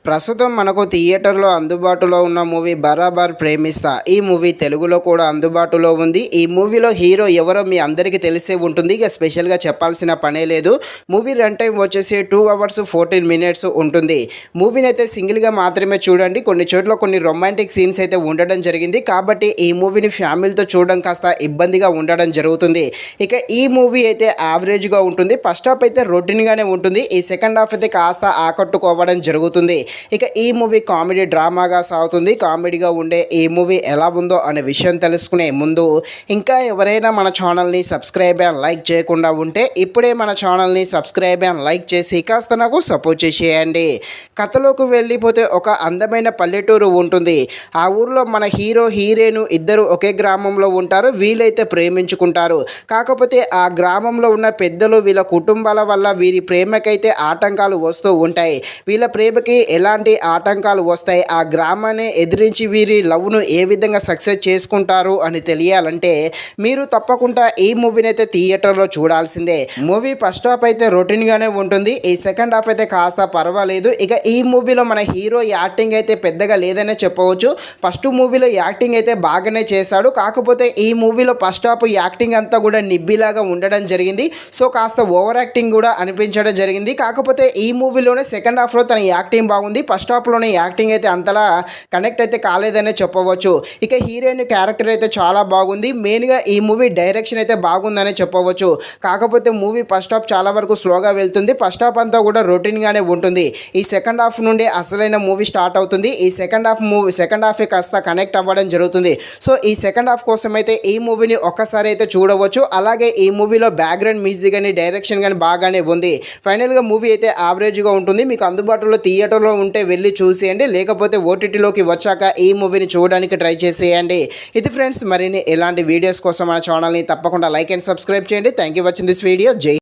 ప్రస్తుతం మనకు థియేటర్లో అందుబాటులో ఉన్న మూవీ బరాబర్ ప్రేమిస్తా. ఈ మూవీ తెలుగులో కూడా అందుబాటులో ఉంది. ఈ మూవీలో హీరో ఎవరో మీ అందరికీ తెలిసే ఉంటుంది. ఇక స్పెషల్గా చెప్పాల్సిన పనే లేదు. మూవీ రన్ టైం వచ్చేసి 2 hours 14 minutes ఉంటుంది. మూవీని అయితే సింగిల్గా మాత్రమే చూడండి. కొన్ని చోట్ల కొన్ని రొమాంటిక్ సీన్స్ అయితే ఉండడం జరిగింది. కాబట్టి ఈ మూవీని ఫ్యామిలీతో చూడడం కాస్త ఇబ్బందిగా ఉండడం జరుగుతుంది. ఇక ఈ మూవీ అయితే యావరేజ్గా ఉంటుంది. ఫస్ట్ హాఫ్ అయితే రొటీన్గానే ఉంటుంది. ఈ సెకండ్ హాఫ్ అయితే కాస్త ఆకట్టుకోవడం జరుగుతుంది. ఇక ఈ మూవీ కామెడీ డ్రామాగా సాగుతుంది. కామెడీగా ఉండే ఈ మూవీ ఎలా ఉందో అనే విషయం తెలుసుకునే ముందు ఇంకా ఎవరైనా మన ఛానల్ని సబ్స్క్రైబ్ అండ్ లైక్ చేయకుండా ఉంటే ఇప్పుడే మన ఛానల్ని సబ్స్క్రైబ్ అండ్ లైక్ చేసి కాస్త నాకు సపోర్ట్ చేసేయండి. కథలోకి వెళ్ళిపోతే ఒక అందమైన పల్లెటూరు ఉంటుంది. ఆ ఊర్లో మన హీరో హీరోయిన్ ఇద్దరు ఒకే గ్రామంలో ఉంటారు. వీలైతే ప్రేమించుకుంటారు. కాకపోతే ఆ గ్రామంలో ఉన్న పెద్దలు వీళ్ళ కుటుంబాల వల్ల వీరి ప్రేమకైతే ఆటంకాలు వస్తూ ఉంటాయి. వీళ్ళ ప్రేమకి ఎలాంటి ఆటంకాలు వస్తాయి, ఆ గ్రామాన్ని ఎదిరించి వీరి లవ్ను ఏ విధంగా సక్సెస్ చేసుకుంటారు అని తెలియాలంటే మీరు తప్పకుండా ఈ మూవీని అయితే థియేటర్లో చూడాల్సిందే. మూవీ ఫస్ట్ హాఫ్ అయితే రొటీన్గానే ఉంటుంది. ఈ సెకండ్ హాఫ్ అయితే కాస్త పర్వాలేదు. ఇక ఈ మూవీలో మన హీరో యాక్టింగ్ అయితే పెద్దగా లేదనే చెప్పవచ్చు. ఫస్ట్ మూవీలో యాక్టింగ్ అయితే బాగానే చేశాడు. కాకపోతే ఈ మూవీలో ఫస్ట్ హాఫ్ యాక్టింగ్ అంతా కూడా నిబ్బిలాగా ఉండడం జరిగింది. సో కాస్త ఓవర్ యాక్టింగ్ కూడా అనిపించడం జరిగింది. కాకపోతే ఈ మూవీలోనే సెకండ్ హాఫ్లో తన యాక్టింగ్ బాగుంది. ఫస్ట్ హాఫ్లోనే యాక్టింగ్ అయితే అంతలా కనెక్ట్ అయితే కాలేదనే చెప్పవచ్చు. ఇక హీరోయిన్ క్యారెక్టర్ అయితే చాలా బాగుంది. మెయిన్గా ఈ మూవీ డైరెక్షన్ అయితే బాగుందనే చెప్పవచ్చు. కాకపోతే మూవీ ఫస్ట్ హాఫ్ చాలా వరకు స్లోగా వెళ్తుంది. ఫస్ట్ హాఫ్ అంతా కూడా రొటీన్గానే ఉంటుంది. ఈ సెకండ్ హాఫ్ నుండి అసలైన మూవీ స్టార్ట్ అవుతుంది. ఈ సెకండ్ హాఫ్ కాస్త కనెక్ట్ అవ్వడం జరుగుతుంది. సో ఈ సెకండ్ హాఫ్ కోసం అయితే ఈ మూవీని ఒక్కసారి అయితే చూడవచ్చు. అలాగే ఈ మూవీలో బ్యాక్గ్రౌండ్ మ్యూజిక్ కానీ డైరెక్షన్ కానీ బాగానే ఉంది. ఫైనల్గా మూవీ అయితే యావరేజ్గా ఉంటుంది. మీకు అందుబాటులో థియేటర్లో ఉంటే వెళ్ళి చూసేయండి. లేకపోతే ఓటీటీలోకి వచ్చాక ఈ మూవీని చూడడానికి ట్రై చేసేయండి. ఇది ఫ్రెండ్స్, మరిన్ని ఇలాంటి వీడియోస్ కోసం మన ఛానల్ని తప్పకుండా లైక్ అండ్ సబ్స్క్రైబ్ చేయండి. Thank you watching this video. జై